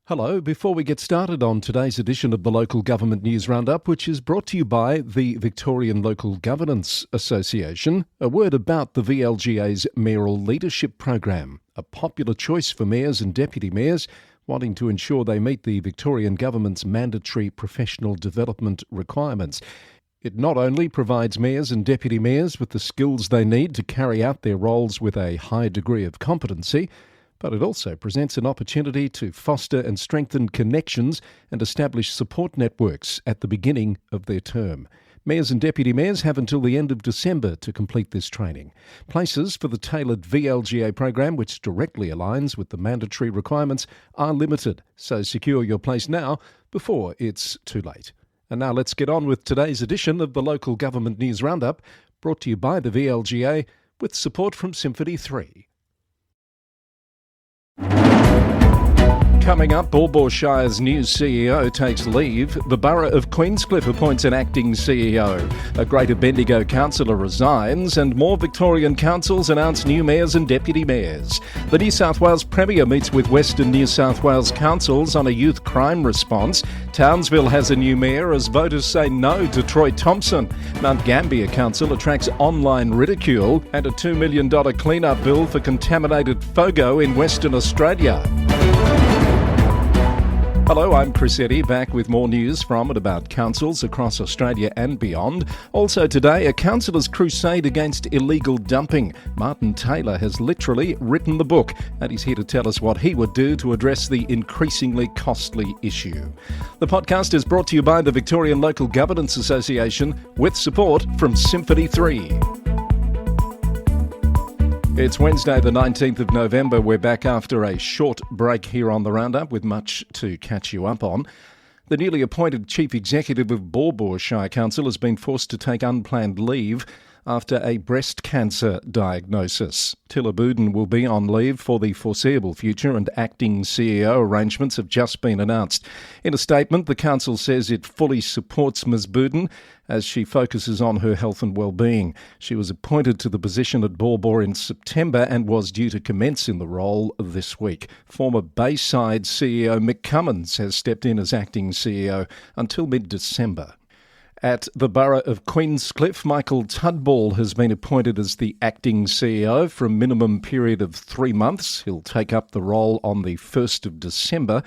Hello, before we get started on today's edition of the Local Government News Roundup, which is brought to you by the Victorian Local Governance Association, a word about the VLGA's mayoral leadership program, a popular choice for mayors and deputy mayors wanting to ensure they meet the Victorian government's mandatory professional development requirements. It not only provides mayors and deputy mayors with the skills they need to carry out their roles with a high degree of competency, but it also presents an opportunity to foster and strengthen connections and establish support networks at the beginning of their term. Mayors and deputy mayors have until the end of December to complete this training. Places for the tailored VLGA program, which directly aligns with the mandatory requirements, are limited, so secure your place now before it's too late. And now let's get on with today's edition of the Local Government News Roundup, brought to you by the VLGA with support from Symphony 3. Coming up, Baw Baw Shire's new CEO takes leave. The Borough of Queenscliffe appoints an acting CEO. A Greater Bendigo councillor resigns, and more Victorian councils announce new mayors and deputy mayors. The New South Wales Premier meets with Western New South Wales councils on a youth crime response. Townsville has a new mayor as voters say no to Troy Thompson. Mount Gambier Council attracts online ridicule, and a $2 million clean-up bill for contaminated FOGO in Western Australia. Hello, I'm Chris Eddy, back with more news from and about councils across Australia and beyond. Also today, a councillor's crusade against illegal dumping. Martin Taylor has literally written the book, and he's here to tell us what he would do to address the increasingly costly issue. The podcast is brought to you by the Victorian Local Governance Association with support from Symphony 3. It's Wednesday the 19th of November. We're back after a short break here on the Roundup with much to catch you up on. The newly appointed Chief Executive of Baw Baw Shire Council has been forced to take unplanned leave after a breast cancer diagnosis. Tilla Bouden will be on leave for the foreseeable future, and acting CEO arrangements have just been announced. In a statement, the council says it fully supports Ms Bouden as she focuses on her health and well-being. She was appointed to the position at Baw Baw in September and was due to commence in the role this week. Former Bayside CEO Mick Cummins has stepped in as acting CEO until mid-December. At the Borough of Queenscliffe, Michael Tudball has been appointed as the acting CEO for a minimum period of 3 months. He'll take up the role on the 1st of December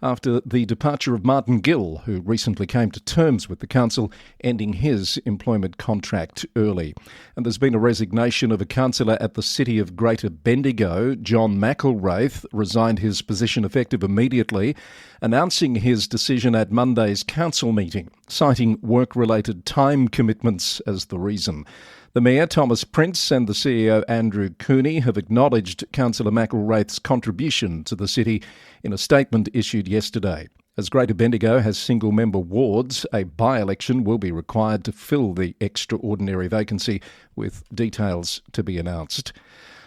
after the departure of Martin Gill, who recently came to terms with the council, ending his employment contract early. And there's been a resignation of a councillor at the City of Greater Bendigo. John McElwraith resigned his position effective immediately, announcing his decision at Monday's council meeting, citing work-related time commitments as the reason. The Mayor, Thomas Prince, and the CEO, Andrew Cooney, have acknowledged Councillor McElwraith's contribution to the city in a statement issued yesterday. As Greater Bendigo has single-member wards, a by-election will be required to fill the extraordinary vacancy, with details to be announced.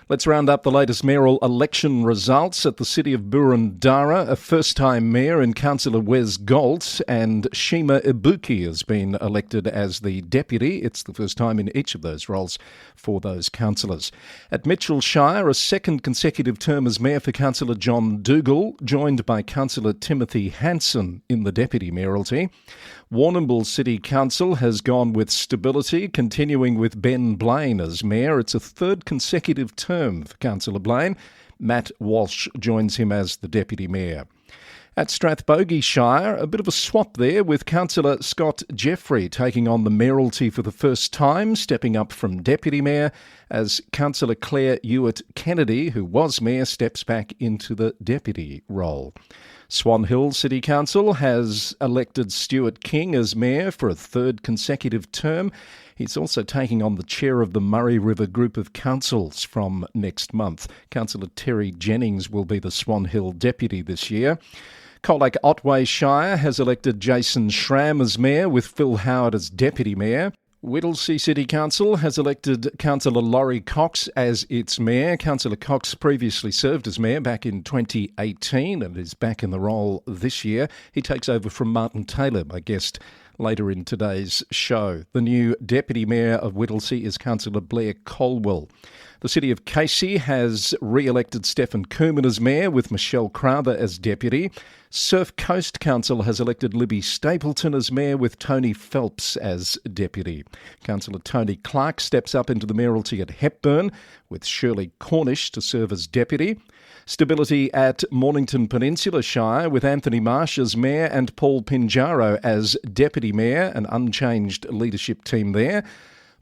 Let's round up the latest mayoral election results at the City of Borough. A first-time mayor in Councillor Wes Galt, and Shima Ibuki has been elected as the deputy. It's the first time in each of those roles for those councillors. At Mitchell Shire, a second consecutive term as mayor for Councillor John Dougal, joined by Councillor Timothy Hanson in the deputy mayoralty. Warrnambool City Council has gone with stability, continuing with Ben Blaine as mayor. It's a third consecutive term for Councillor Blaine. Matt Walsh joins him as the deputy mayor. At Strathbogie Shire, a bit of a swap there, with Councillor Scott Jeffrey taking on the mayoralty for the first time, stepping up from deputy mayor as Councillor Claire Ewart-Kennedy, who was mayor, steps back into the deputy role. Swan Hill City Council has elected Stuart King as mayor for a third consecutive term. He's also taking on the chair of the Murray River Group of Councils from next month. Councillor Terry Jennings will be the Swan Hill deputy this year. Colac Otway Shire has elected Jason Schramm as mayor, with Phil Howard as deputy mayor. Whittlesea City Council has elected Councillor Laurie Cox as its mayor. Councillor Cox previously served as mayor back in 2018 and is back in the role this year. He takes over from Martin Taylor, my guest, later in today's show. The new deputy mayor of Whittlesea is Councillor Blair Colwell. The City of Casey has re-elected Stephen Cooman as mayor with Michelle Crowther as deputy. Surf Coast Council has elected Libby Stapleton as mayor with Tony Phelps as deputy. Councillor Tony Clark steps up into the mayoralty at Hepburn with Shirley Cornish to serve as deputy. Stability at Mornington Peninsula Shire with Anthony Marsh as mayor and Paul Pinjaro as deputy mayor, an unchanged leadership team there.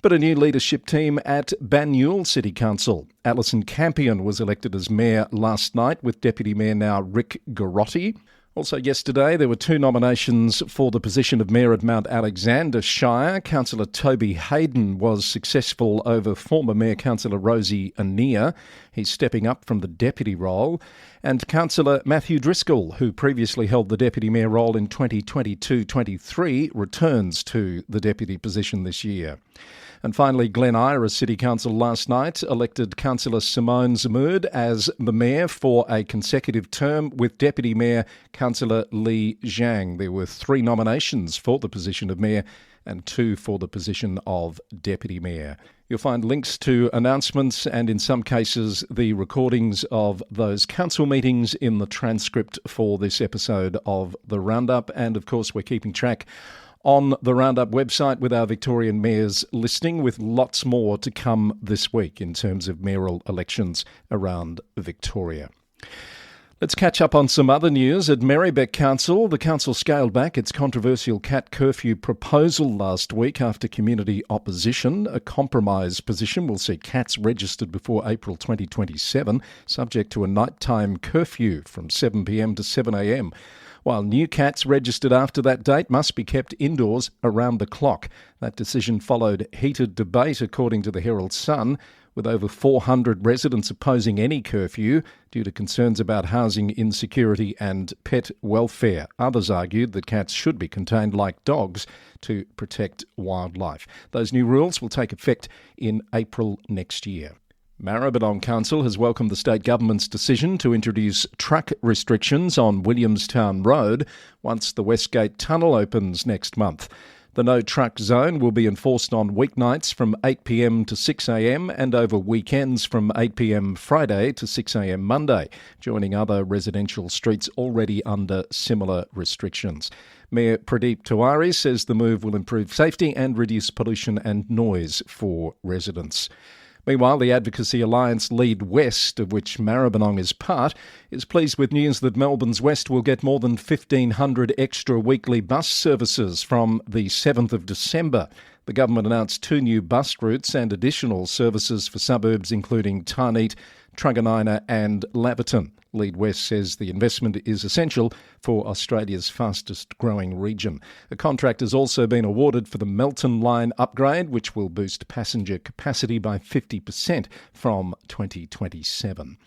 But a new leadership team at Banyule City Council. Alison Campion was elected as mayor last night with deputy mayor now Rick Garotti. Also yesterday, there were two nominations for the position of mayor at Mount Alexander Shire. Councillor Toby Hayden was successful over former mayor Councillor Rosie Anea. He's stepping up from the deputy role. And Councillor Matthew Driscoll, who previously held the deputy mayor role in 2022-23, returns to the deputy position this year. And finally, Glen Eira City Council last night elected Councillor Simone Zamoud as the mayor for a consecutive term with Deputy Mayor Councillor Li Zhang. There were 3 nominations for the position of mayor and 2 for the position of deputy mayor. You'll find links to announcements and, in some cases, the recordings of those council meetings in the transcript for this episode of The Roundup. And, of course, we're keeping track on the Roundup website with our Victorian mayors listing, with lots more to come this week in terms of mayoral elections around Victoria. Let's catch up on some other news. At Merri-bek Council, the council scaled back its controversial cat curfew proposal last week after community opposition. A compromise position will see cats registered before April 2027, subject to a nighttime curfew from 7pm to 7am. While new cats registered after that date must be kept indoors around the clock. That decision followed heated debate, according to the Herald Sun, with over 400 residents opposing any curfew due to concerns about housing insecurity and pet welfare. Others argued that cats should be contained like dogs to protect wildlife. Those new rules will take effect in April next year. Merri-bek Council has welcomed the state government's decision to introduce truck restrictions on Williamstown Road once the Westgate Tunnel opens next month. The no truck zone will be enforced on weeknights from 8pm to 6am and over weekends from 8pm Friday to 6am Monday, joining other residential streets already under similar restrictions. Mayor Pradeep Tiwari says the move will improve safety and reduce pollution and noise for residents. Meanwhile, the Advocacy Alliance Lead West, of which Maribyrnong is part, is pleased with news that Melbourne's West will get more than 1,500 extra weekly bus services from the 7th of December. The government announced 2 new bus routes and additional services for suburbs including Tarneet, Truganina and Laverton. Lead West says the investment is essential for Australia's fastest growing region. A contract has also been awarded for the Melton line upgrade, which will boost passenger capacity by 50% from 2027.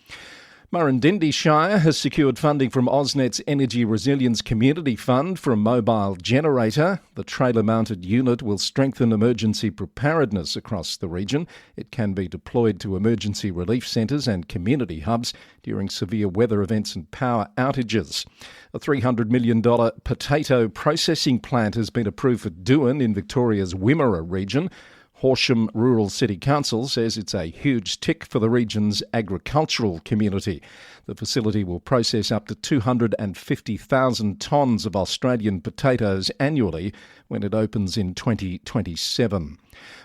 Murrindindi Shire has secured funding from AusNet's Energy Resilience Community Fund for a mobile generator. The trailer-mounted unit will strengthen emergency preparedness across the region. It can be deployed to emergency relief centres and community hubs during severe weather events and power outages. A $300 million potato processing plant has been approved for Doohan in Victoria's Wimmera region. Horsham Rural City Council says it's a huge tick for the region's agricultural community. The facility will process up to 250,000 tonnes of Australian potatoes annually when it opens in 2027.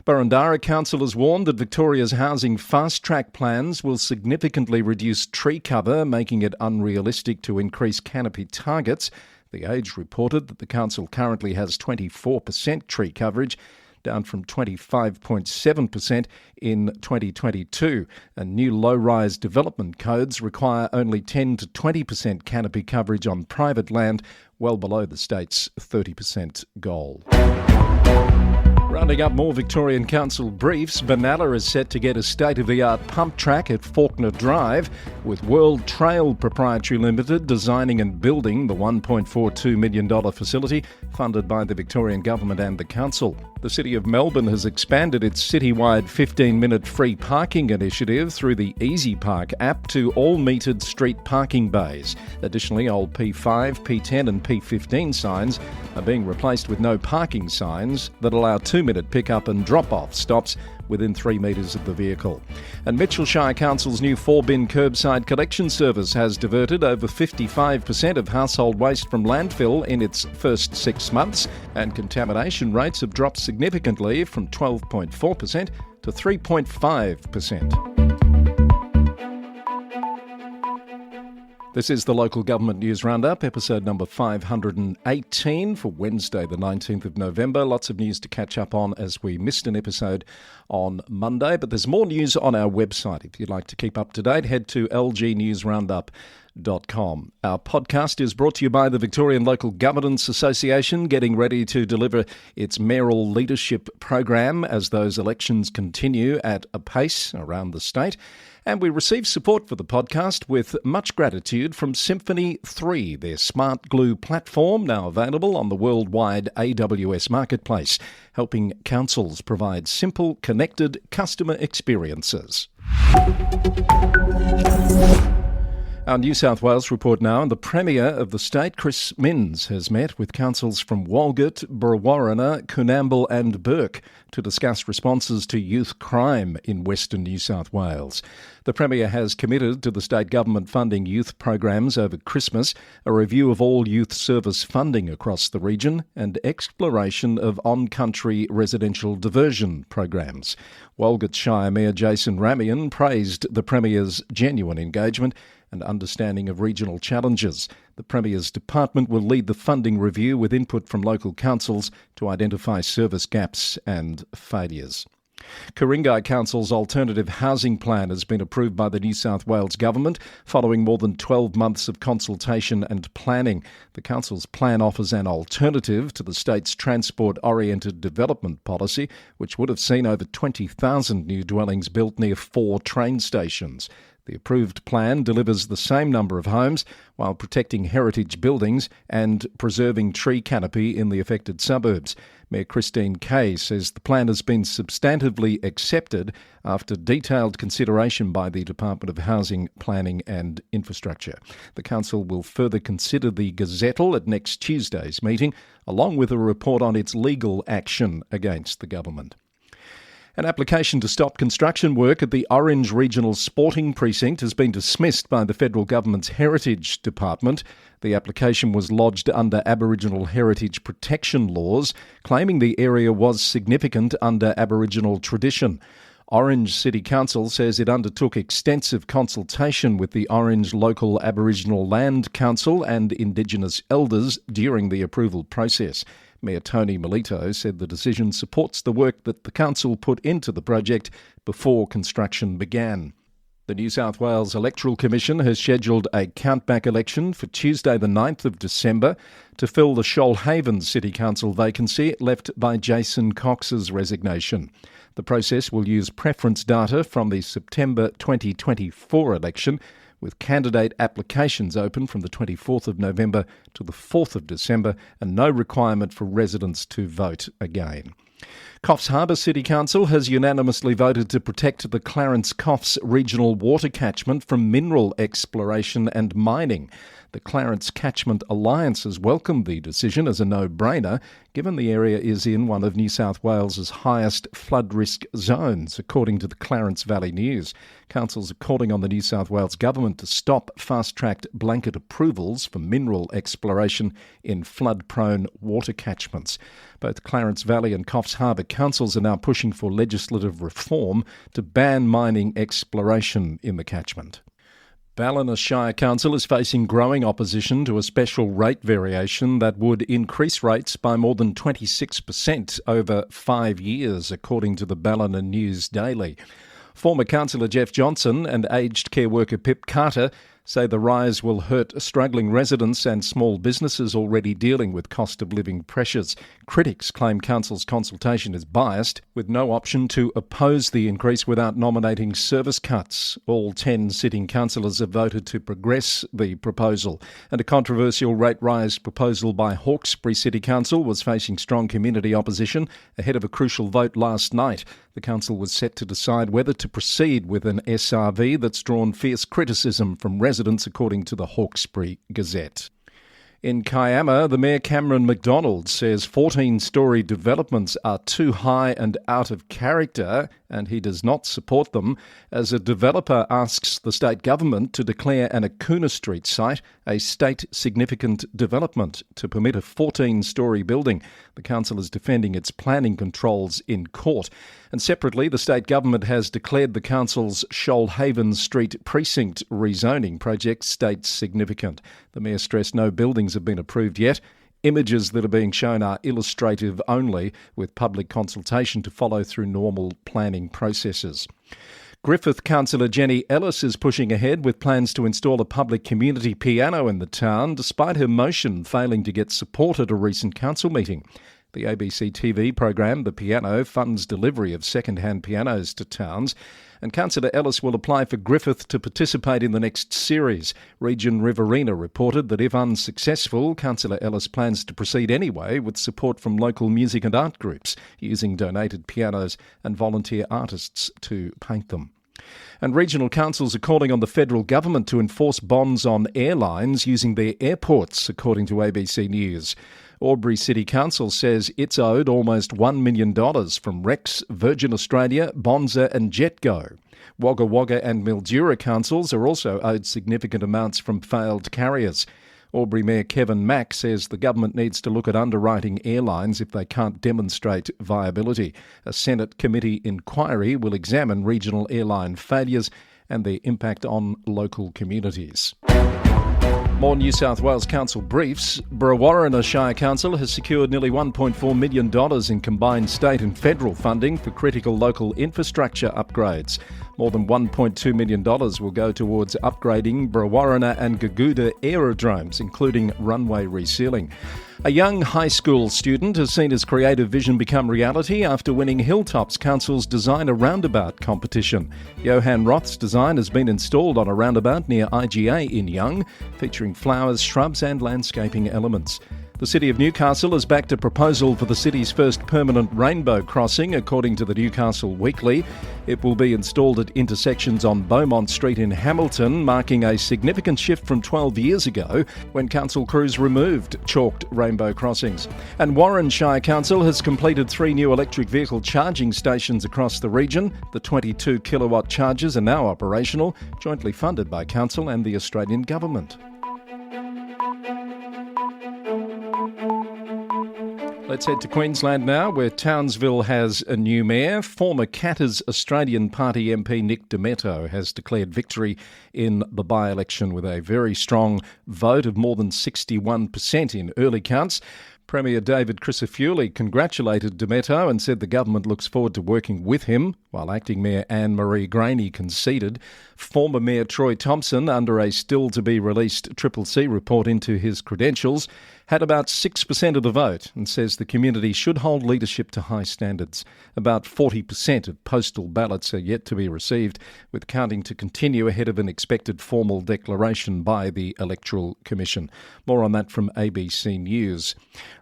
Borough Council has warned that Victoria's housing fast-track plans will significantly reduce tree cover, making it unrealistic to increase canopy targets. The Age reported that the council currently has 24% tree coverage, down from 25.7% in 2022. And new low-rise development codes require only 10 to 20% canopy coverage on private land, well below the state's 30% goal. Rounding up more Victorian Council briefs, Benalla is set to get a state-of-the-art pump track at Faulkner Drive, with World Trail Proprietary Limited designing and building the $1.42 million facility funded by the Victorian Government and the Council. The City of Melbourne has expanded its citywide 15-minute free parking initiative through the Easy Park app to all metered street parking bays. Additionally, old P5, P10 and P15 signs are being replaced with no parking signs that allow 2-minute pick-up and drop-off stops within 3 metres of the vehicle. And Mitchell Shire Council's new 4-bin curbside collection service has diverted over 55% of household waste from landfill in its first 6 months, and contamination rates have dropped significantly from 12.4% to 3.5%. This is the Local Government News Roundup, episode number 518 for Wednesday the 19th of November. Lots of news to catch up on as we missed an episode on Monday, but there's more news on our website. If you'd like to keep up to date, head to lgnewsroundup.com. Our podcast is brought to you by the Victorian Local Governance Association, getting ready to deliver its mayoral leadership program as those elections continue at a pace around the state. And we receive support for the podcast with much gratitude from Symphony 3, their smart glue platform, now available on the worldwide AWS marketplace, helping councils provide simple, connected customer experiences. Our New South Wales report now, and the Premier of the state, Chris Minns, has met with councils from Walgett, Brewarrina, Coonamble and Bourke to discuss responses to youth crime in Western New South Wales. The Premier has committed to the state government funding youth programs over Christmas, a review of all youth service funding across the region, and exploration of on-country residential diversion programs. Walgett Shire Mayor Jason Ramien praised the Premier's genuine engagement and understanding of regional challenges. The Premier's department will lead the funding review with input from local councils to identify service gaps and failures. Ku-ring-gai Council's alternative housing plan has been approved by the New South Wales Government following more than 12 months of consultation and planning. The Council's plan offers an alternative to the state's transport-oriented development policy, which would have seen over 20,000 new dwellings built near 4 train stations. The approved plan delivers the same number of homes while protecting heritage buildings and preserving tree canopy in the affected suburbs. Mayor Christine Kay says the plan has been substantively accepted after detailed consideration by the Department of Housing, Planning and Infrastructure. The council will further consider the gazettal at next Tuesday's meeting, along with a report on its legal action against the government. An application to stop construction work at the Orange Regional Sporting Precinct has been dismissed by the federal government's Heritage Department. The application was lodged under Aboriginal heritage protection laws, claiming the area was significant under Aboriginal tradition. Orange City Council says it undertook extensive consultation with the Orange Local Aboriginal Land Council and Indigenous elders during the approval process. Mayor Tony Melito said the decision supports the work that the council put into the project before construction began. The New South Wales Electoral Commission has scheduled a countback election for Tuesday the 9th of December to fill the Shoalhaven City Council vacancy left by Jason Cox's resignation. The process will use preference data from the September 2024 election, with candidate applications open from the 24th of November to the 4th of December and no requirement for residents to vote again. Coffs Harbour City Council has unanimously voted to protect the Clarence Coffs regional water catchment from mineral exploration and mining. The Clarence Catchment Alliance has welcomed the decision as a no-brainer, given the area is in one of New South Wales's highest flood risk zones, according to the Clarence Valley News. Councils are calling on the New South Wales Government to stop fast-tracked blanket approvals for mineral exploration in flood-prone water catchments. Both Clarence Valley and Coffs Harbour councils are now pushing for legislative reform to ban mining exploration in the catchment. Ballina Shire Council is facing growing opposition to a special rate variation that would increase rates by more than 26% over 5 years, according to the Ballina News Daily. Former councillor Jeff Johnson and aged care worker Pip Carter say the rise will hurt struggling residents and small businesses already dealing with cost of living pressures. Critics claim council's consultation is biased, with no option to oppose the increase without nominating service cuts. All 10 sitting councillors have voted to progress the proposal, and a controversial rate rise proposal by Hawkesbury City Council was facing strong community opposition ahead of a crucial vote last night. The council was set to decide whether to proceed with an SRV that's drawn fierce criticism from residents, according to the Hawkesbury Gazette. In Kiama, the Mayor Cameron McDonald says 14-storey developments are too high and out of character, and he does not support them, as a developer asks the state government to declare an Akuna Street site a state significant development to permit a 14-storey building. The council is defending its planning controls in court. And separately, the state government has declared the council's Shoalhaven Street precinct rezoning project state significant. The mayor stressed no buildings have been approved yet. Images that are being shown are illustrative only, with public consultation to follow through normal planning processes. Griffith councillor Jenny Ellis is pushing ahead with plans to install a public community piano in the town, despite her motion failing to get support at a recent council meeting. The ABC TV program, The Piano, funds delivery of second-hand pianos to towns, and Councillor Ellis will apply for Griffith to participate in the next series. Region Riverina reported that if unsuccessful, Councillor Ellis plans to proceed anyway with support from local music and art groups, using donated pianos and volunteer artists to paint them. And regional councils are calling on the federal government to enforce bonds on airlines using their airports, according to ABC News. Albury City Council says it's owed almost $1 million from Rex, Virgin Australia, Bonza and Jetgo. Wagga Wagga and Mildura councils are also owed significant amounts from failed carriers. Albury Mayor Kevin Mack says the government needs to look at underwriting airlines if they can't demonstrate viability. A Senate committee inquiry will examine regional airline failures and their impact on local communities. More New South Wales Council briefs. Borough Shire Council has secured nearly $1.4 million in combined state and federal funding for critical local infrastructure upgrades. More than $1.2 million will go towards upgrading Brewarrina and Gaguda aerodromes, including runway resealing. A young high school student has seen his creative vision become reality after winning Hilltops Council's Design a Roundabout competition. Johan Roth's design has been installed on a roundabout near IGA in Young, featuring flowers, shrubs and landscaping elements. The City of Newcastle has backed a proposal for the city's first permanent rainbow crossing, according to the Newcastle Weekly. It will be installed at intersections on Beaumont Street in Hamilton, marking a significant shift from 12 years ago when council crews removed chalked rainbow crossings. And Warren Shire Council has completed 3 new electric vehicle charging stations across the region. The 22 kilowatt chargers are now operational, jointly funded by council and the Australian government. Let's head to Queensland now, where Townsville has a new mayor. Former Katter's Australian Party MP Nick Demetto has declared victory in the by-election with a very strong vote of more than 61% in early counts. Premier David Crisafulli congratulated Demetto and said the government looks forward to working with him, while Acting Mayor Anne-Marie Graney conceded. Former Mayor Troy Thompson, under a still-to-be-released CCC report into his credentials, had about 6% of the vote and says the community should hold leadership to high standards. About 40% of postal ballots are yet to be received, with counting to continue ahead of an expected formal declaration by the Electoral Commission. More on that from ABC News.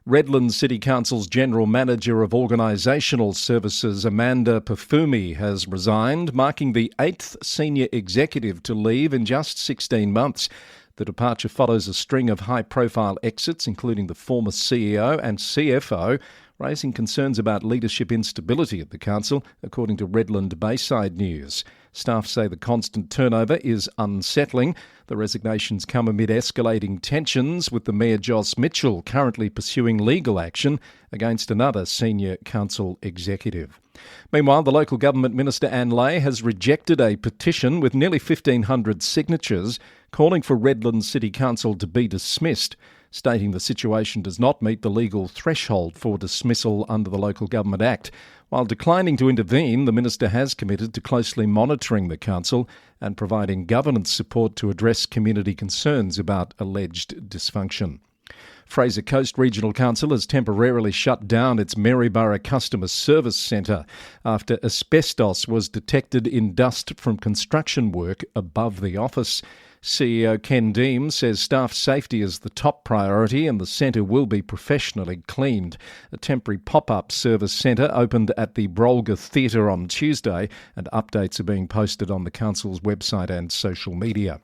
Redlands City Council's General Manager of Organisational Services, Amanda Pafumi, has resigned, marking the 8th senior executive to leave in just 16 months. The departure follows a string of high-profile exits, including the former CEO and CFO, raising concerns about leadership instability at the council, according to Redland Bayside News. Staff say the constant turnover is unsettling. The resignations come amid escalating tensions, with the Mayor Joss Mitchell currently pursuing legal action against another senior council executive. Meanwhile, the local government minister Anne Ley has rejected a petition with nearly 1,500 signatures calling for Redlands City Council to be dismissed, stating the situation does not meet the legal threshold for dismissal under the Local Government Act. While declining to intervene, the minister has committed to closely monitoring the council and providing governance support to address community concerns about alleged dysfunction. Fraser Coast Regional Council has temporarily shut down its Merri-bek Customer Service Centre after asbestos was detected in dust from construction work above the office. CEO Ken Deem says staff safety is the top priority and the centre will be professionally cleaned. A temporary pop-up service centre opened at the Brolga Theatre on Tuesday, and updates are being posted on the council's website and social media.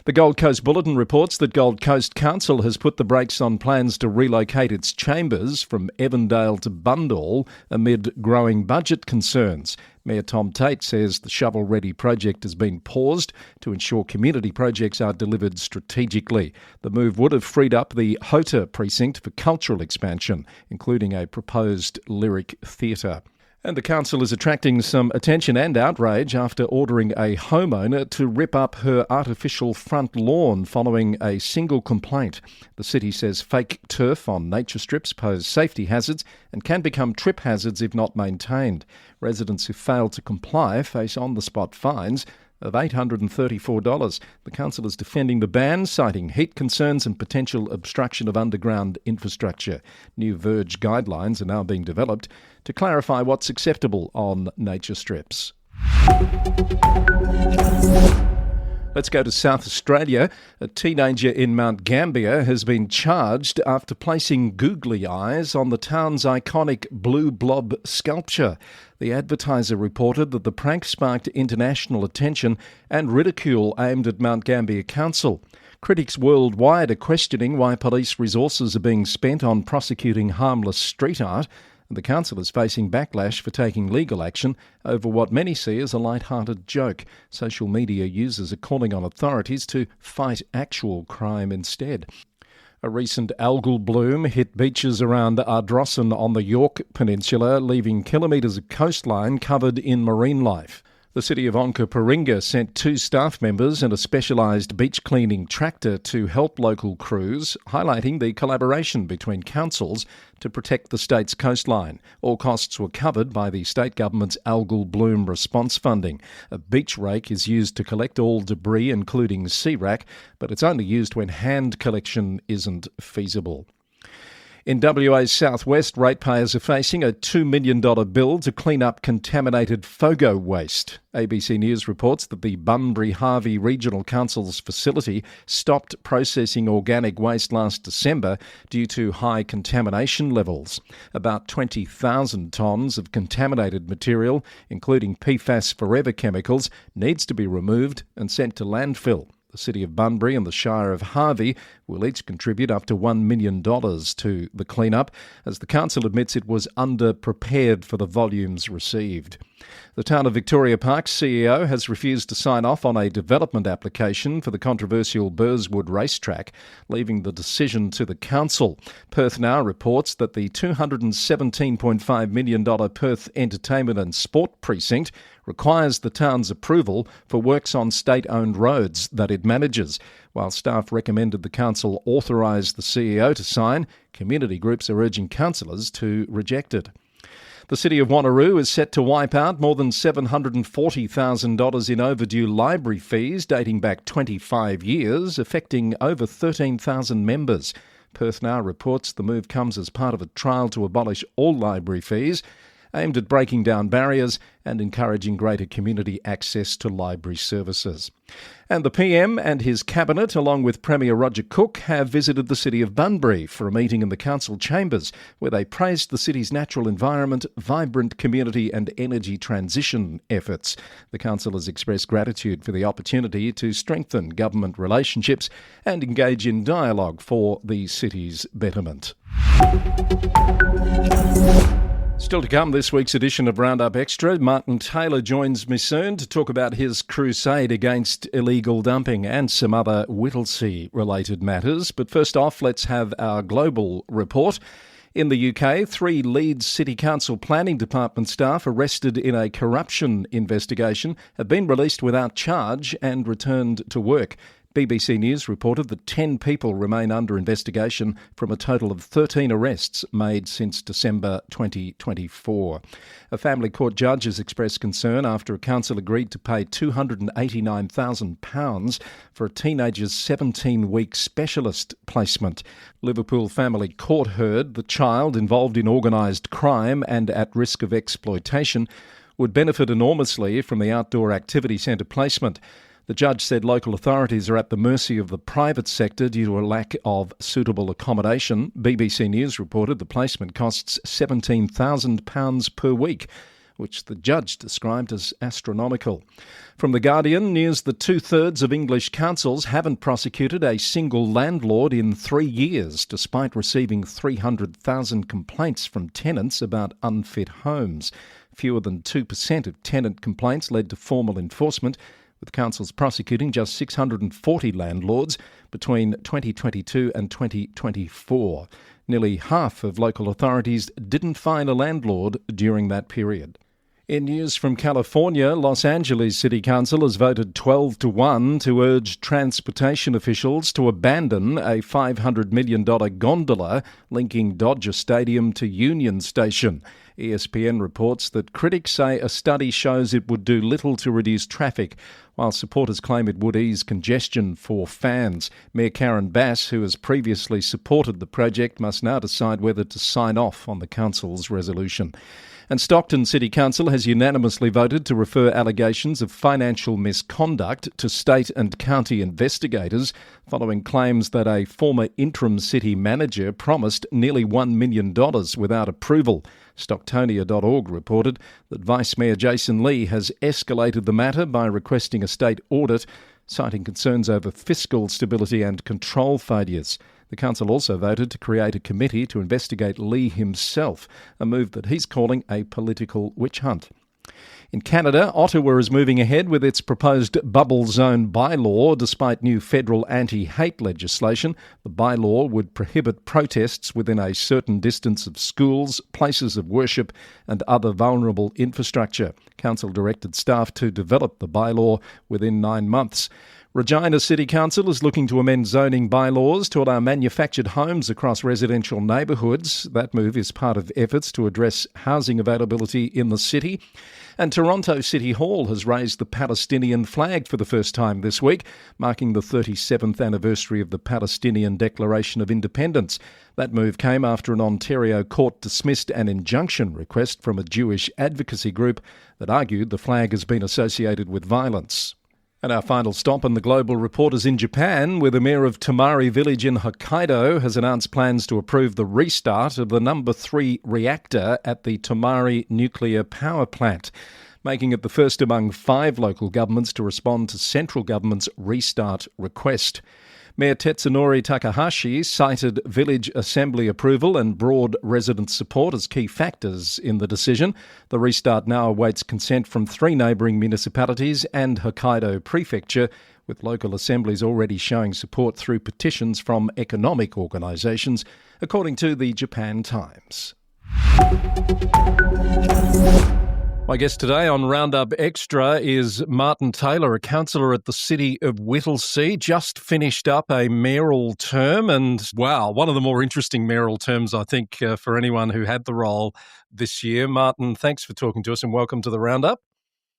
The Gold Coast Bulletin reports that Gold Coast Council has put the brakes on plans to relocate its chambers from Evandale to Bundall amid growing budget concerns. Mayor Tom Tate says the shovel-ready project has been paused to ensure community projects are delivered strategically. The move would have freed up the Hota precinct for cultural expansion, including a proposed lyric theatre. And the council is attracting some attention and outrage after ordering a homeowner to rip up her artificial front lawn following a single complaint. The city says fake turf on nature strips pose safety hazards and can become trip hazards if not maintained. Residents who fail to comply face on-the-spot fines of $834. The council is defending the ban, citing heat concerns and potential obstruction of underground infrastructure. New Verge guidelines are now being developed to clarify what's acceptable on nature strips. Let's go to South Australia. A teenager in Mount Gambier has been charged after placing googly eyes on the town's iconic blue blob sculpture. The Advertiser reported that the prank sparked international attention and ridicule aimed at Mount Gambier Council. Critics worldwide are questioning why police resources are being spent on prosecuting harmless street art. The council is facing backlash for taking legal action over what many see as a light-hearted joke. Social media users are calling on authorities to fight actual crime instead. A recent algal bloom hit beaches around Ardrossan on the York Peninsula, leaving kilometres of coastline covered in marine life. The city of Onkaparinga sent 2 staff members and a specialised beach cleaning tractor to help local crews, highlighting the collaboration between councils to protect the state's coastline. All costs were covered by the state government's algal bloom response funding. A beach rake is used to collect all debris, including sea wrack, but it's only used when hand collection isn't feasible. In WA's southwest, ratepayers are facing a $2 million bill to clean up contaminated FOGO waste. ABC News reports that the Bunbury-Harvey Regional Council's facility stopped processing organic waste last December due to high contamination levels. About 20,000 tonnes of contaminated material, including PFAS forever chemicals, needs to be removed and sent to landfill. The City of Bunbury and the Shire of Harvey will each contribute up to $1 million to the clean-up, as the council admits it was under-prepared for the volumes received. The Town of Victoria Park's CEO has refused to sign off on a development application for the controversial Burswood racetrack, leaving the decision to the council. Perth Now reports that the $217.5 million Perth Entertainment and Sport Precinct requires the town's approval for works on state-owned roads that it manages. While staff recommended the council authorise the CEO to sign, community groups are urging councillors to reject it. The city of Wanneroo is set to wipe out more than $740,000 in overdue library fees dating back 25 years, affecting over 13,000 members. Perth Now reports the move comes as part of a trial to abolish all library fees, aimed at breaking down barriers and encouraging greater community access to library services. And the PM and his cabinet, along with Premier Roger Cook, have visited the city of Bunbury for a meeting in the council chambers, where they praised the city's natural environment, vibrant community and energy transition efforts. The council has expressed gratitude for the opportunity to strengthen government relationships and engage in dialogue for the city's betterment. Still to come, this week's edition of Roundup Extra. Martin Taylor joins me soon to talk about his crusade against illegal dumping and some other Whittlesea-related matters. But first off, let's have our global report. In the UK, 3 Leeds City Council Planning Department staff arrested in a corruption investigation have been released without charge and returned to work. BBC News reported that 10 people remain under investigation from a total of 13 arrests made since December 2024. A family court judge has expressed concern after a council agreed to pay £289,000 for a teenager's 17-week specialist placement. Liverpool Family Court heard the child involved in organised crime and at risk of exploitation would benefit enormously from the outdoor activity centre placement. The judge said local authorities are at the mercy of the private sector due to a lack of suitable accommodation. BBC News reported the placement costs £17,000 per week, which the judge described as astronomical. From The Guardian, news that 2/3 of English councils haven't prosecuted a single landlord in 3 years, despite receiving 300,000 complaints from tenants about unfit homes. Fewer than 2% of tenant complaints led to formal enforcement, with councils prosecuting just 640 landlords between 2022 and 2024. Nearly half of local authorities didn't fine a landlord during that period. In news from California, Los Angeles City Council has voted 12-1 to urge transportation officials to abandon a $500 million gondola linking Dodger Stadium to Union Station. ESPN reports that critics say a study shows it would do little to reduce traffic, while supporters claim it would ease congestion for fans. Mayor Karen Bass, who has previously supported the project, must now decide whether to sign off on the council's resolution. And Stockton City Council has unanimously voted to refer allegations of financial misconduct to state and county investigators following claims that a former interim city manager promised nearly $1 million without approval. Stocktonia.org reported that Vice Mayor Jason Lee has escalated the matter by requesting a state audit, citing concerns over fiscal stability and control failures. The council also voted to create a committee to investigate Lee himself, a move that he's calling a political witch hunt. In Canada, Ottawa is moving ahead with its proposed bubble zone bylaw despite new federal anti-hate legislation. The bylaw would prohibit protests within a certain distance of schools, places of worship and other vulnerable infrastructure. Council directed staff to develop the bylaw within 9 months. Regina City Council is looking to amend zoning bylaws to allow manufactured homes across residential neighbourhoods. That move is part of efforts to address housing availability in the city. And Toronto City Hall has raised the Palestinian flag for the first time this week, marking the 37th anniversary of the Palestinian Declaration of Independence. That move came after an Ontario court dismissed an injunction request from a Jewish advocacy group that argued the flag has been associated with violence. And our final stop on the Global Report is in Japan, where the mayor of Tomari village in Hokkaido has announced plans to approve the restart of the number 3 reactor at the Tomari nuclear power plant, making it the first among 5 local governments to respond to central government's restart request. Mayor Tetsunori Takahashi cited village assembly approval and broad resident support as key factors in the decision. The restart now awaits consent from 3 neighbouring municipalities and Hokkaido Prefecture, with local assemblies already showing support through petitions from economic organisations, according to the Japan Times. My guest today on Roundup Extra is Martin Taylor, a councillor at the City of Whittlesea, just finished up a mayoral term, and wow, one of the more interesting mayoral terms, I think, for anyone who had the role this year. Martin, thanks for talking to us and welcome to the Roundup.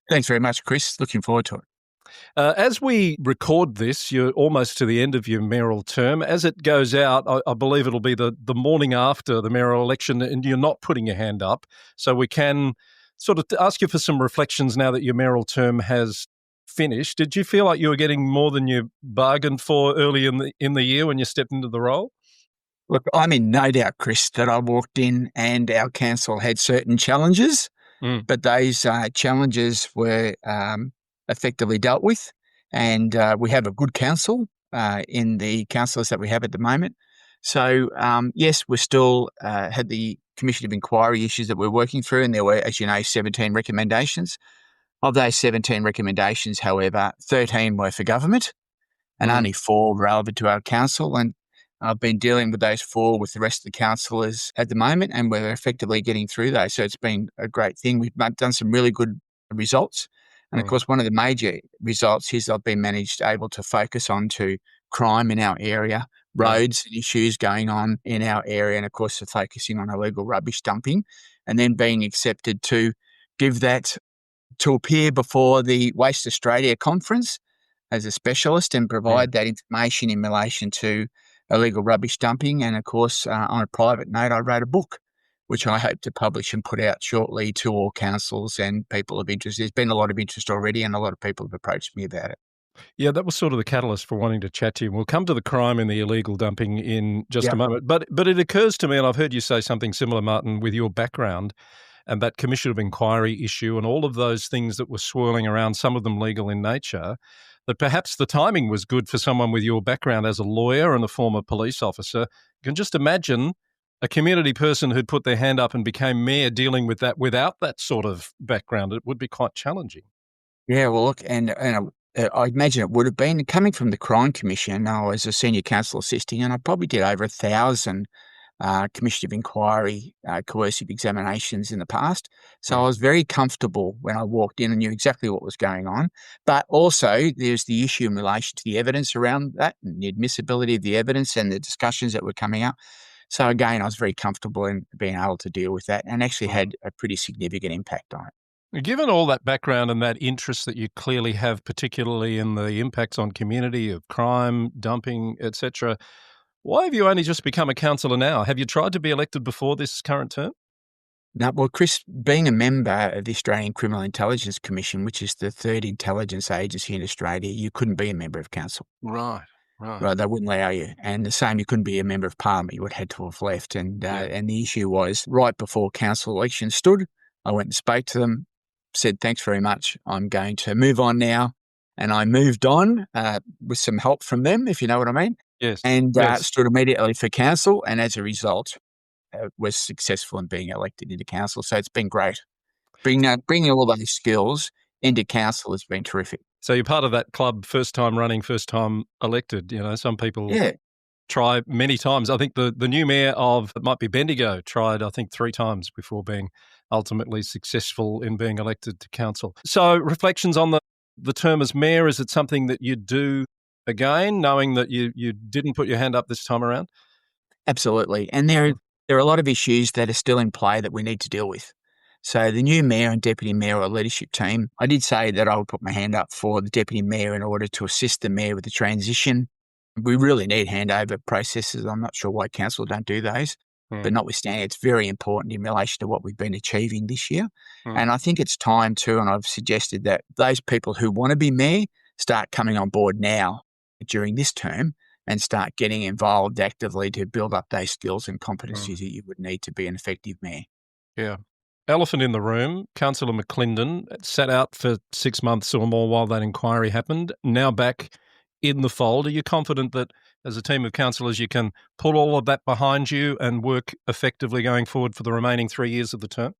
Thanks very much, Chris. Looking forward to it. As we record this, you're almost to the end of your mayoral term. As it goes out, I believe it'll be the morning after the mayoral election, and you're not putting your hand up, so we can sort of ask you for some reflections now that your mayoral term has finished. Did you feel like you were getting more than you bargained for early in the year when you stepped into the role? Look, I'm in no doubt, Chris, that I walked in and our council had certain challenges, but those challenges were effectively dealt with, and we have a good council in the councillors that we have at the moment. So, yes, we still had the Commission of Inquiry issues that we're working through, and there were, as you know, 17 recommendations. Of those 17 recommendations, however, 13 were for government and only 4 relevant to our council. And I've been dealing with those 4 with the rest of the councillors at the moment, and we're effectively getting through those. So it's been a great thing. We've done some really good results. And, of course, one of the major results is I've been able to focus on to crime in our area, roads and issues going on in our area, and, of course, focusing on illegal rubbish dumping, and then being accepted to give that to appear before the Waste Australia conference as a specialist and provide that information in relation to illegal rubbish dumping. And, of course, on a private note, I wrote a book, which I hope to publish and put out shortly to all councils and people of interest. There's been a lot of interest already, and a lot of people have approached me about it. Yeah, that was sort of the catalyst for wanting to chat to you. We'll come to the crime and the illegal dumping in just a moment. But it occurs to me, and I've heard you say something similar, Martin, with your background and that commission of inquiry issue and all of those things that were swirling around, some of them legal in nature, that perhaps the timing was good for someone with your background as a lawyer and a former police officer. You can just imagine a community person who'd put their hand up and became mayor dealing with that without that sort of background. It would be quite challenging. Yeah, well, look, and I imagine it would have been coming from the Crime Commission. I was a senior counsel assisting, and I probably did over 1,000 commission of inquiry, coercive examinations in the past. So I was very comfortable when I walked in and knew exactly what was going on. But also, there's the issue in relation to the evidence around that and the admissibility of the evidence and the discussions that were coming up. So again, I was very comfortable in being able to deal with that and actually had a pretty significant impact on it. Given all that background and that interest that you clearly have, particularly in the impacts on community of crime, dumping, etc., why have you only just become a councillor now? Have you tried to be elected before this current term? No, well, Chris, being a member of the Australian Criminal Intelligence Commission, which is the third intelligence agency in Australia, you couldn't be a member of council. Right. Right, they wouldn't allow you. And the same, you couldn't be a member of parliament. You would have had to have left. And the issue was right before council election stood, I went and spoke to them, said, thanks very much. I'm going to move on now. And I moved on with some help from them, if you know what I mean. Yes. And stood immediately for council. And as a result, was successful in being elected into council. So it's been great. Bringing all those skills into council has been terrific. So you're part of that club, first time running, first time elected. You know, some people try many times. I think the new mayor of, it might be Bendigo, tried, I think, 3 times before being ultimately successful in being elected to council. So reflections on the term as mayor, is it something that you do again, knowing that you didn't put your hand up this time around? Absolutely. And there are a lot of issues that are still in play that we need to deal with. So the new mayor and deputy mayoral leadership team, I did say that I would put my hand up for the deputy mayor in order to assist the mayor with the transition. We really need handover processes. I'm not sure why council don't do those, but notwithstanding, it's very important in relation to what we've been achieving this year. And I think it's time too, and I've suggested that those people who want to be mayor start coming on board now during this term and start getting involved actively to build up those skills and competencies that you would need to be an effective mayor. Yeah. Elephant in the room, Councillor McClendon sat out for 6 months or more while that inquiry happened, now back in the fold. Are you confident that as a team of councillors you can pull all of that behind you and work effectively going forward for the remaining 3 years of the term?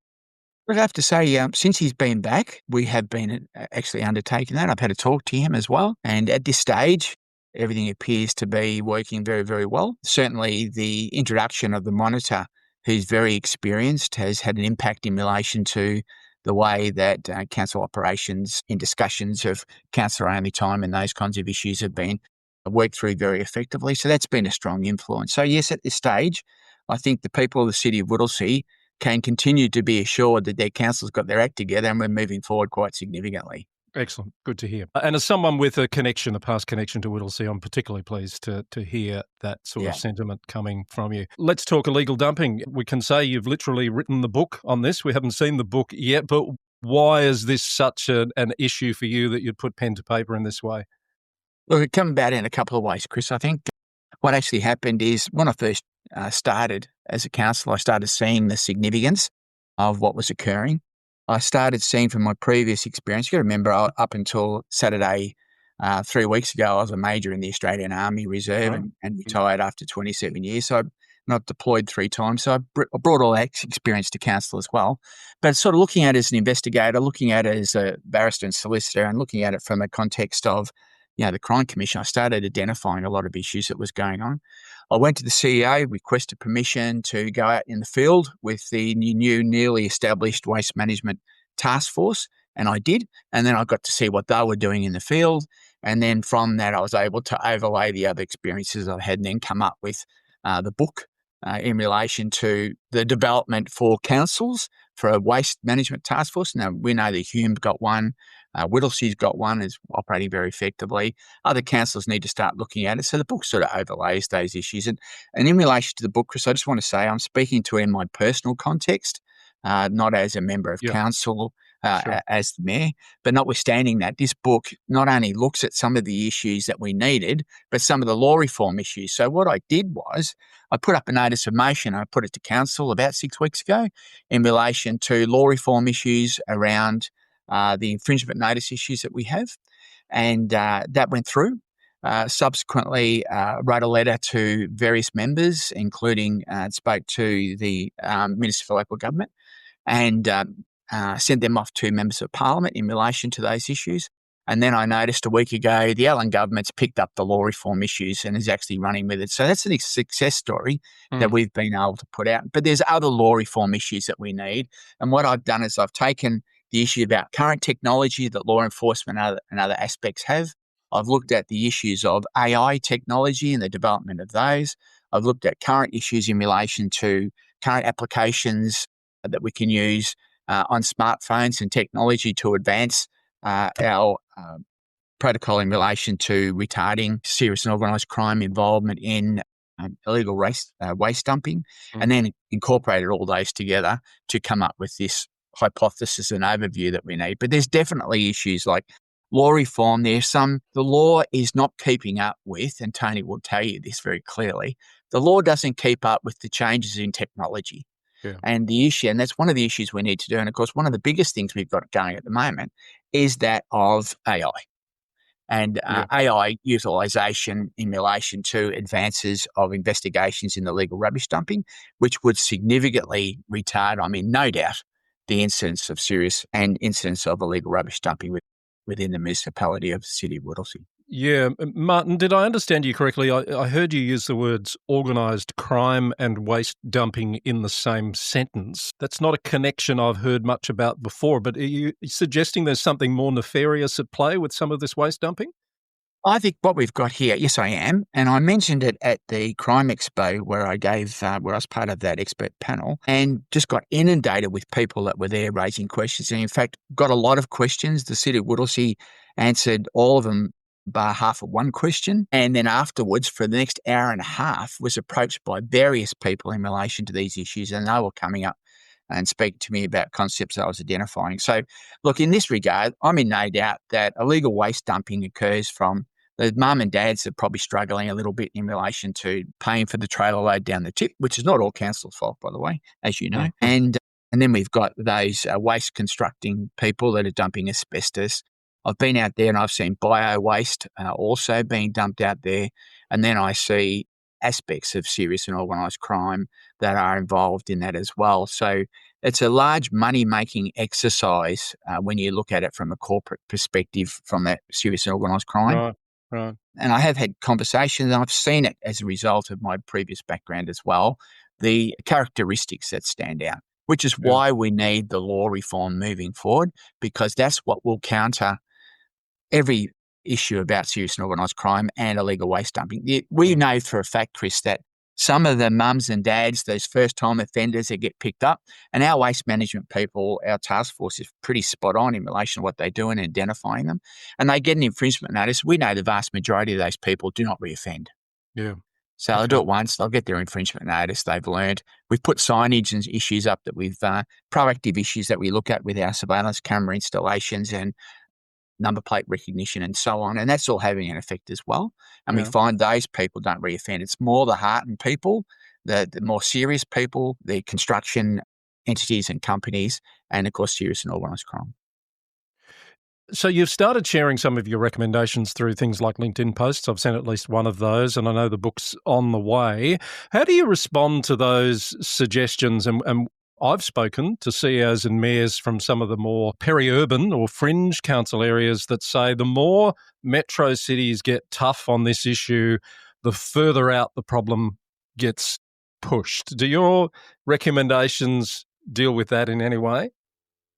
I'd have to say, since he's been back, we have been actually undertaking that. I've had a talk to him as well. And at this stage, everything appears to be working very, very well. Certainly the introduction of the monitor, who's very experienced, has had an impact in relation to the way that council operations in discussions of councillor-only time and those kinds of issues have been worked through very effectively. So that's been a strong influence. So yes, at this stage, I think the people of the city of Whittlesea can continue to be assured that their council's got their act together and we're moving forward quite significantly. Excellent. Good to hear. And as someone with a past connection to Whittlesea, I'm particularly pleased to hear that sort of sentiment coming from you. Let's talk illegal dumping. We can say you've literally written the book on this. We haven't seen the book yet, but why is this such an issue for you that you'd put pen to paper in this way? Look, it came about in a couple of ways, Chris. I think what actually happened is when I first started as a councillor, I started seeing the significance of what was occurring. I started seeing from my previous experience, you got to remember up until Saturday, 3 weeks ago, I was a major in the Australian Army Reserve and retired after 27 years. So I've deployed 3 times. So I brought all that experience to council as well. But sort of looking at it as an investigator, looking at it as a barrister and solicitor, and looking at it from a context of the Crime Commission, I started identifying a lot of issues that was going on. I went to the CEO, requested permission to go out in the field with the new newly established Waste Management Task Force, and I did. And then I got to see what they were doing in the field. And then from that, I was able to overlay the other experiences I've had and then come up with the book in relation to the development for councils for a Waste Management Task Force. Now, we know that Hume's got one. Whittlesea's got one, is operating very effectively. Other councils need to start looking at it. So the book sort of overlays those issues. And in relation to the book, Chris, I just want to say I'm speaking to it in my personal context, not as a member of council. Sure. as the mayor. But notwithstanding that, this book not only looks at some of the issues that we needed, but some of the law reform issues. So what I did was I put up a notice of motion. I put it to council about 6 weeks ago in relation to law reform issues around the infringement notice issues that we have. And that went through. Subsequently, wrote a letter to various members, including spoke to the Minister for Local Government and sent them off to members of Parliament in relation to those issues. And then I noticed a week ago the Allen government's picked up the law reform issues and is actually running with it. So that's a success story that we've been able to put out. But there's other law reform issues that we need. And what I've done is I've taken the issue about current technology that law enforcement and other aspects have. I've looked at the issues of AI technology and the development of those. I've looked at current issues in relation to current applications that we can use on smartphones and technology to advance our protocol in relation to retarding serious and organised crime involvement in illegal waste dumping, and then incorporated all those together to come up with this hypothesis and overview that we need. But there's definitely issues like law reform. The law is not keeping up with, and Tony will tell you this very clearly, the law doesn't keep up with the changes in technology. Yeah. And the issue, and that's one of the issues we need to do. And of course, one of the biggest things we've got going at the moment is that of AI and AI utilisation in relation to advances of investigations in the legal rubbish dumping, which would significantly retard, no doubt, the incidence of serious and incidence of illegal rubbish dumping within the municipality of the City of Whittlesea. Yeah. Martin, did I understand you correctly? I heard you use the words organised crime and waste dumping in the same sentence. That's not a connection I've heard much about before, but are you suggesting there's something more nefarious at play with some of this waste dumping? I think what we've got here, yes, I am. And I mentioned it at the Crime Expo where I was part of that expert panel and just got inundated with people that were there raising questions. And in fact, got a lot of questions. The City of Whittlesea answered all of them bar half of one question. And then afterwards, for the next hour and a half, was approached by various people in relation to these issues. And they were coming up and speaking to me about concepts I was identifying. So, look, in this regard, I'm in no doubt that illegal waste dumping occurs from the mum and dads are probably struggling a little bit in relation to paying for the trailer load down the tip, which is not all council's fault, by the way, as you know. And then we've got those waste constructing people that are dumping asbestos. I've been out there and I've seen bio waste also being dumped out there. And then I see aspects of serious and organised crime that are involved in that as well. So it's a large money-making exercise when you look at it from a corporate perspective from that serious and organised crime. Right. And I have had conversations, and I've seen it as a result of my previous background as well, the characteristics that stand out, which is why we need the law reform moving forward, because that's what will counter every issue about serious and organised crime and illegal waste dumping. We know for a fact, Chris, that some of the mums and dads, those first-time offenders that get picked up, and our waste management people, our task force is pretty spot on in relation to what they do and identifying them, and they get an infringement notice. We know the vast majority of those people do not reoffend. Yeah. So they'll do it once, they'll get their infringement notice, they've learned. We've put signage and issues up that we've, proactive issues that we look at with our surveillance camera installations and number plate recognition and so on. And that's all having an effect as well. And we find those people don't reoffend. It's more the hardened people, the more serious people, the construction entities and companies, and of course, serious and organised crime. So you've started sharing some of your recommendations through things like LinkedIn posts. I've sent at least one of those, and I know the book's on the way. How do you respond to those suggestions? And I've spoken to CEOs and mayors from some of the more peri-urban or fringe council areas that say the more metro cities get tough on this issue, the further out the problem gets pushed. Do your recommendations deal with that in any way?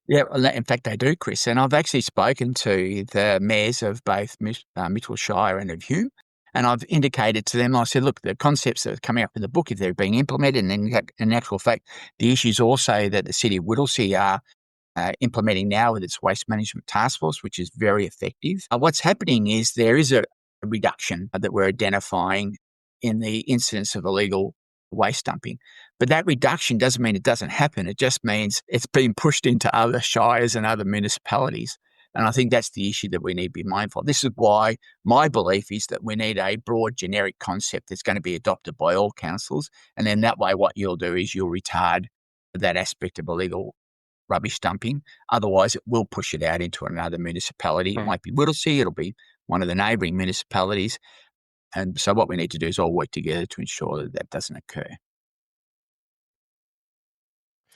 Yeah, in fact, they do, Chris. And I've actually spoken to the mayors of both Mitchell Shire and of Hume. And I've indicated to them, I said, look, the concepts that are coming up in the book, if they're being implemented, and in actual fact, the issues also that the City of Whittlesea are implementing now with its waste management task force, which is very effective. What's happening is there is a reduction that we're identifying in the incidence of illegal waste dumping. But that reduction doesn't mean it doesn't happen. It just means it's been pushed into other shires and other municipalities. And I think that's the issue that we need to be mindful of. This is why my belief is that we need a broad generic concept that's going to be adopted by all councils. And then that way what you'll do is you'll retard that aspect of illegal rubbish dumping. Otherwise, it will push it out into another municipality. It might be Whittlesea. It'll be one of the neighbouring municipalities. And so what we need to do is all work together to ensure that that doesn't occur.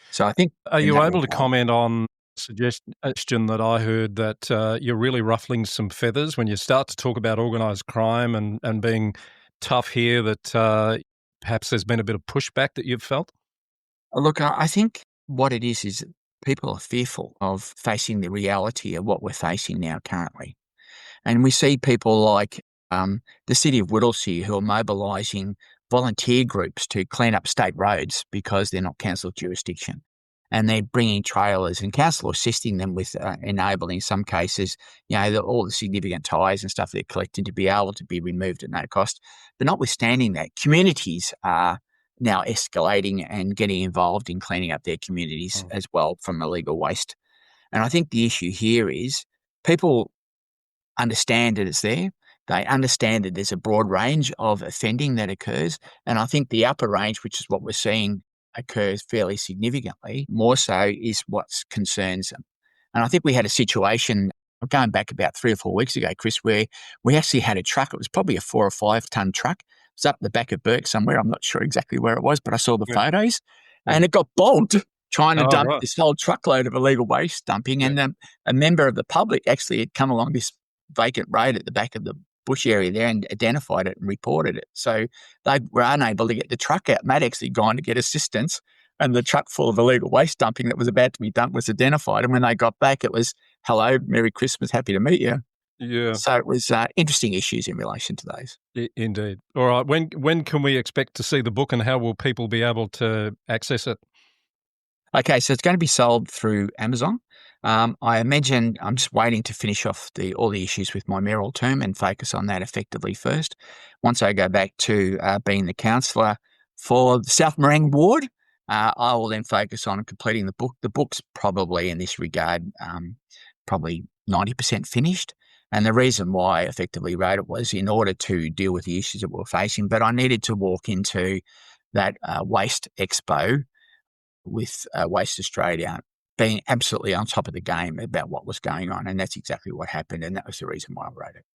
So I think... Are you able to comment on suggestion that I heard that you're really ruffling some feathers when you start to talk about organised crime and being tough here, that perhaps there's been a bit of pushback that you've felt? Look, I think what it is people are fearful of facing the reality of what we're facing now currently. And we see people like the City of Whittlesea who are mobilising volunteer groups to clean up state roads because they're not council jurisdiction. And they're bringing trailers and council assisting them with enabling, in some cases, all the significant tyres and stuff they're collecting to be able to be removed at no cost. But notwithstanding that, communities are now escalating and getting involved in cleaning up their communities as well from illegal waste. And I think the issue here is people understand that it's there. They understand that there's a broad range of offending that occurs. And I think the upper range, which is what we're seeing occurs fairly significantly, more so is what concerns them. And I think we had a situation going back about 3 or 4 weeks ago, Chris, where we actually had a truck. It was probably a 4 or 5 tonne truck. It was up the back of Burke somewhere. I'm not sure exactly where it was, but I saw the photos. And it got bogged trying to dump this whole truckload of illegal waste dumping. And a member of the public actually had come along this vacant road at the back of the bush area there and identified it and reported it. So they were unable to get the truck out. Matt actually gone to get assistance, and the truck full of illegal waste dumping that was about to be dumped was identified. And when they got back, it was, "Hello, Merry Christmas, happy to meet you." Yeah. So it was interesting issues in relation to those. Indeed. All right. When can we expect to see the book, and how will people be able to access it? Okay, so it's going to be sold through Amazon. I imagine I'm just waiting to finish off all the issues with my mayoral term and focus on that effectively first. Once I go back to being the councillor for the South Morang ward, I will then focus on completing the book. The book's probably in this regard probably 90% finished. And the reason why I effectively wrote it was in order to deal with the issues that we're facing, but I needed to walk into that Waste Expo with Waste Australia being absolutely on top of the game about what was going on. And that's exactly what happened. And that was the reason why I wrote it.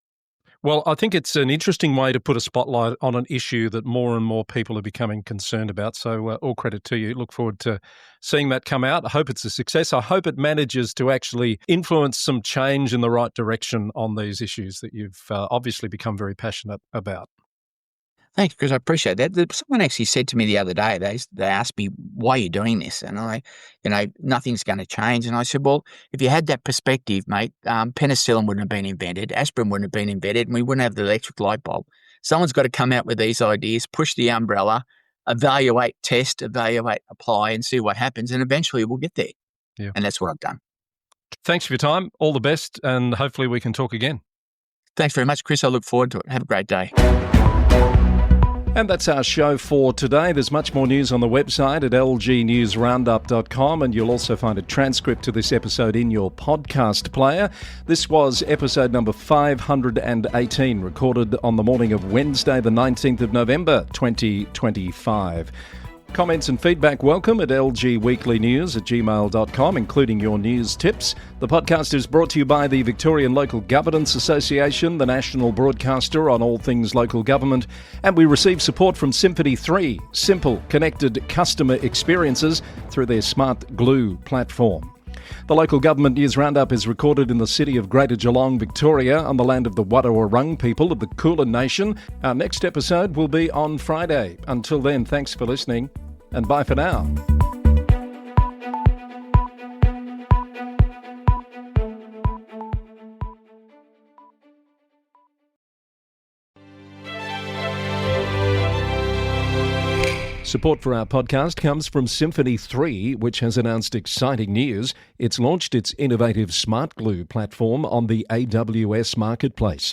Well, I think it's an interesting way to put a spotlight on an issue that more and more people are becoming concerned about. So all credit to you. Look forward to seeing that come out. I hope it's a success. I hope it manages to actually influence some change in the right direction on these issues that you've obviously become very passionate about. Thanks, Chris. I appreciate that. Someone actually said to me the other day, they asked me, why are you doing this? And nothing's going to change. And I said, well, if you had that perspective, mate, penicillin wouldn't have been invented, aspirin wouldn't have been invented, and we wouldn't have the electric light bulb. Someone's got to come out with these ideas, push the umbrella, evaluate, test, apply, and see what happens. And eventually we'll get there. Yeah. And that's what I've done. Thanks for your time. All the best. And hopefully we can talk again. Thanks very much, Chris. I look forward to it. Have a great day. And that's our show for today. There's much more news on the website at lgnewsroundup.com, and you'll also find a transcript to this episode in your podcast player. This was episode number 518, recorded on the morning of Wednesday, the 19th of November, 2025. Comments and feedback welcome at lgweeklynews@gmail.com, including your news tips. The podcast is brought to you by the Victorian Local Governance Association, the national broadcaster on all things local government, and we receive support from Symphony 3, simple, connected customer experiences through their Smart Glue platform. The Local Government News Roundup is recorded in the city of Greater Geelong, Victoria, on the land of the Wadawurrung people of the Kulin Nation. Our next episode will be on Friday. Until then, thanks for listening, and bye for now. Support for our podcast comes from Symphony 3, which has announced exciting news. It's launched its innovative Smart Glue platform on the AWS Marketplace.